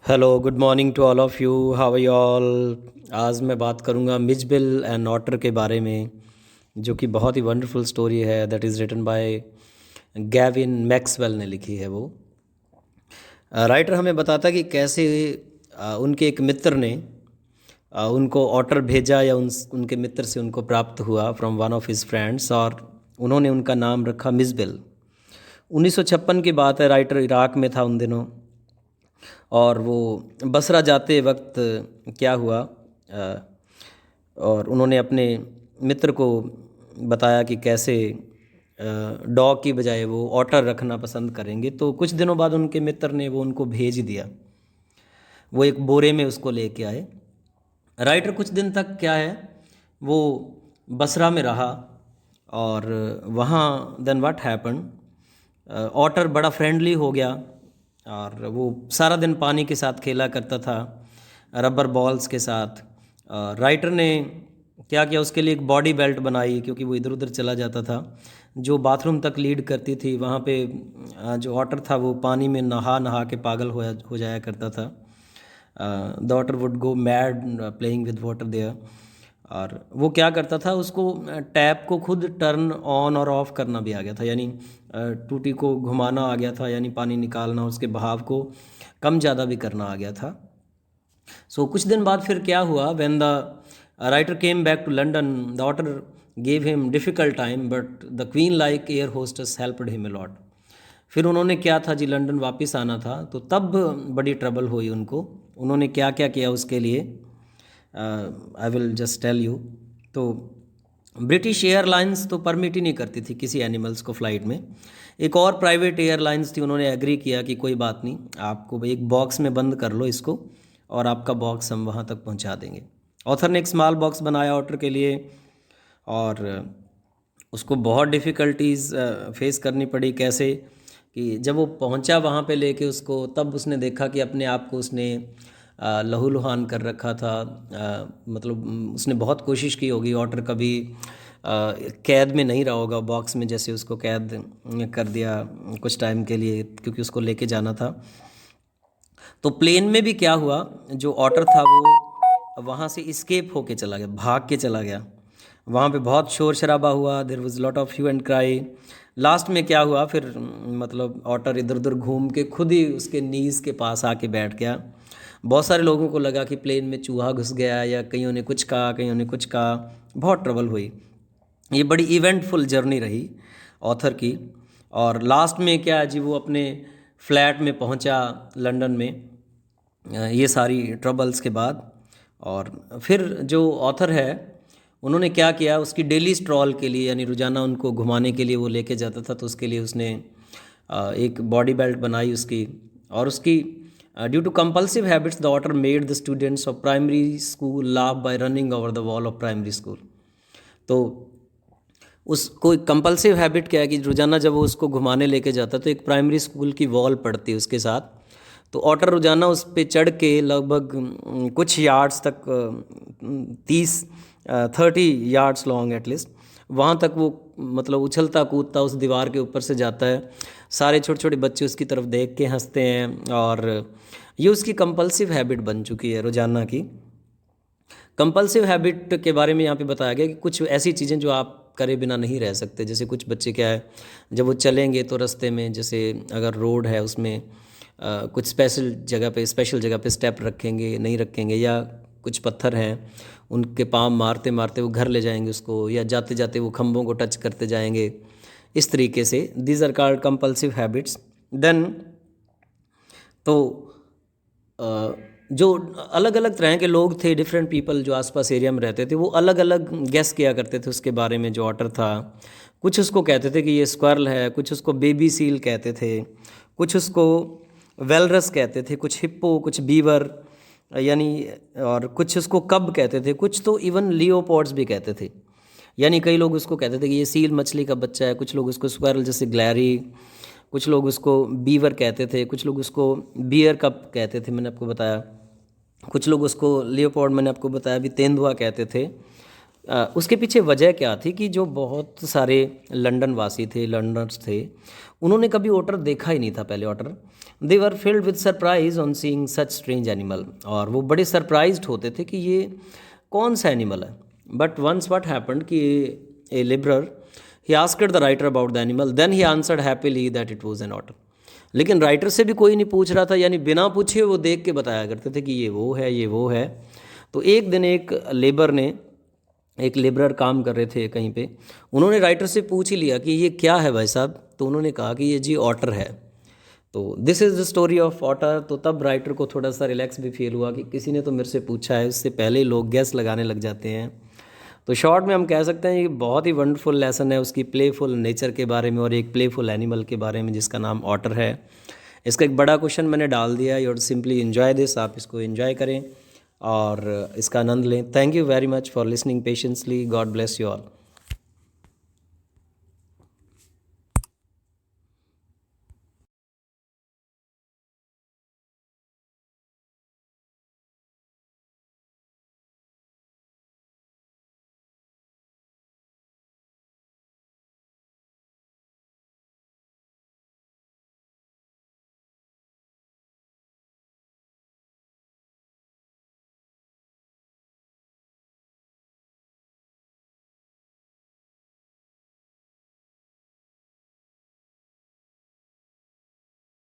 Hello good morning to all of you. How are you all. आज मैं बात करूंगा मिचबिल एंड ऑटर के बारे में, जो कि बहुत ही वंडरफुल स्टोरी है। That is written by Gavin Maxwell ने लिखी है वो। राइटर हमें बताता कि कैसे उनके एक मित्र ने उनको ऑटर भेजा, या उनके मित्र से उनको प्राप्त हुआ from one of his friends, और उन्होंने उनका नाम रखा मिचबिल। 1956 की बात है। राइटर इराक में था उन दिनों, और वो बसरा जाते वक्त क्या हुआ, और उन्होंने अपने मित्र को बताया कि कैसे डॉग की बजाय वो ऑटर रखना पसंद करेंगे। तो कुछ दिनों बाद उनके मित्र ने वो उनको भेज दिया। वो एक बोरे में उसको लेके आए। राइटर कुछ दिन तक क्या है, वो बसरा में रहा, और वहाँ देन व्हाट हैपन, ऑटर बड़ा फ्रेंडली हो गया, और वो सारा दिन पानी के साथ खेला करता था, रबर बॉल्स के साथ। राइटर ने क्या किया, उसके लिए एक बॉडी बेल्ट बनाई, क्योंकि वो इधर उधर चला जाता था, जो बाथरूम तक लीड करती थी। वहाँ पे जो ऑटर था वो पानी में नहा नहा के पागल हो जाया करता था। The otter would go mad playing with water there. और वो क्या करता था, उसको टैप को खुद टर्न ऑन और ऑफ करना भी आ गया था, यानी टूटी को घुमाना आ गया था, यानी पानी निकालना, उसके बहाव को कम ज़्यादा भी करना आ गया था। कुछ दिन बाद फिर क्या हुआ, when the writer came back to London, the otter gave him difficult time, but the queen like air hostess helped him a lot. फिर उन्होंने क्या था जी, लंदन वापस आना था, तो तब बड़ी ट्रबल हुई उनको। उन्होंने क्या क्या किया उसके लिए, I will just tell you. तो ब्रिटिश एयरलाइंस तो परमिट ही नहीं करती थी किसी एनिमल्स को फ्लाइट में। एक और प्राइवेट एयरलाइंस थी, उन्होंने एग्री किया कि कोई बात नहीं, आपको एक बॉक्स में बंद कर लो इसको, और आपका बॉक्स हम वहाँ तक पहुँचा देंगे। ऑथर ने एक स्मॉल बॉक्स बनाया ऑटर के लिए, और उसको बहुत डिफ़िकल्टीज़ फेस करनी पड़ी। कैसे कि जब वो पहुंचा वहाँ पे लेके उसको, तब उसने देखा कि अपने आप को उसने लहूलुहान कर रखा था। मतलब उसने बहुत कोशिश की होगी, ऑटर कभी कैद में नहीं रहा होगा बॉक्स में, जैसे उसको कैद कर दिया कुछ टाइम के लिए, क्योंकि उसको लेके जाना था। तो प्लेन में भी क्या हुआ, जो ऑटर था वो वहाँ से इस्केप होके चला गया, भाग के चला गया। वहाँ पे बहुत शोर शराबा हुआ, there was lot of hue and cry. Last में क्या हुआ फिर, मतलब ऑटर इधर उधर घूम के खुद ही उसके नीज़ के पास आके बैठ गया। बहुत सारे लोगों को लगा कि प्लेन में चूहा घुस गया, या कईयों ने कुछ कहा, कईयों ने कुछ कहा। बहुत ट्रबल हुई। ये बड़ी इवेंटफुल जर्नी रही ऑथर की। और लास्ट में क्या है जी, वो अपने फ्लैट में पहुंचा लंदन में, ये सारी ट्रबल्स के बाद। और फिर जो ऑथर है, उन्होंने क्या किया, उसकी डेली स्ट्रॉल के लिए, यानी रोज़ाना उनको घुमाने के लिए वो लेके जाता था, तो उसके लिए उसने एक बॉडी बेल्ट बनाई उसकी। और उसकी due to compulsive habits the otter made the students of primary school laugh by running over the wall of primary school. तो उसको कंपल्सिव हैबिट क्या है कि रोज़ाना जब वो उसको घुमाने लेके जाता, तो एक प्राइमरी स्कूल की वॉल पड़ती उसके साथ। तो ऑटर रोज़ाना उस पे चढ़ के लगभग कुछ यार्ड्स तक, 30-30 यार्ड्स लॉन्ग एटलीस्ट, वहाँ तक वो मतलब उछलता कूदता उस दीवार के ऊपर से जाता है। सारे छोटे छोटे बच्चे उसकी तरफ देख के हंसते हैं, और ये उसकी कंपल्सिव हैबिट बन चुकी है रोज़ाना की। कंपल्सिव हैबिट के बारे में यहाँ पे बताया गया कि कुछ ऐसी चीज़ें जो आप करे बिना नहीं रह सकते। जैसे कुछ बच्चे क्या है, जब वो चलेंगे तो रास्ते में, जैसे अगर रोड है उसमें कुछ स्पेशल जगह पे स्टेप रखेंगे, नहीं रखेंगे, या कुछ पत्थर हैं उनके पाँव मारते मारते वो घर ले जाएंगे उसको, या जाते जाते वो खंभों को टच करते जाएंगे। इस तरीके से these are called compulsive habits. Then तो जो अलग अलग तरह के लोग थे, डिफरेंट पीपल जो आसपास एरिया में रहते थे, वो अलग अलग गेस किया करते थे उसके बारे में। जो ऑटर था, कुछ उसको कहते थे कि ये स्क्वारल है, कुछ उसको बेबी सील कहते थे, कुछ उसको वेलरस कहते थे, कुछ हिप्पो, कुछ बीवर, यानी, और कुछ उसको कब कहते थे, कुछ तो इवन लियोपॉड्स भी कहते थे। यानी कई लोग उसको कहते थे कि ये सील मछली का बच्चा है, कुछ लोग उसको स्क्वायरल जैसे ग्लैरी, कुछ लोग उसको बीवर कहते थे, कुछ लोग उसको बियर कप कहते थे, मैंने आपको बताया, कुछ लोग उसको लियोपॉड, मैंने आपको बताया भी, तेंदुआ कहते थे। उसके पीछे वजह क्या थी कि जो बहुत सारे लंदन वासी थे, लंडनर्स थे, उन्होंने कभी ओटर देखा ही नहीं था पहले otter. They were filled with surprise on seeing such strange animal, और वो बड़े सरप्राइज्ड होते थे कि ये कौन सा एनिमल है। बट वंस व्हाट हैपेंड कि a librarian he asked the writer about the animal, then he answered happily that it was an otter. लेकिन राइटर से भी कोई नहीं पूछ रहा था, यानी बिना पूछे वो देख के बताया करते थे कि ये वो है, ये वो है। तो एक दिन एक लेबरर काम कर रहे थे कहीं पे, उन्होंने राइटर से पूछ ही लिया कि ये क्या है भाई साहब। तो उन्होंने कहा कि ये जी ऑटर है। तो this is the story of otter. तो तब राइटर को थोड़ा सा रिलैक्स भी फील हुआ कि किसी ने तो मेरे से पूछा है, उससे पहले ही लोग गैस लगाने लग जाते हैं। तो शॉर्ट में हम कह सकते हैं ये बहुत ही वंडरफुल लेसन है उसकी प्लेफुल नेचर के बारे में और एक प्लेफुल एनिमल के बारे में जिसका नाम ऑटर है। इसका एक बड़ा क्वेश्चन मैंने डाल दिया, यू सिंपली एंजॉय दिस, आप इसको एंजॉय करें और इसका आनंद लें। Thank you very much for listening patiently. God bless you all.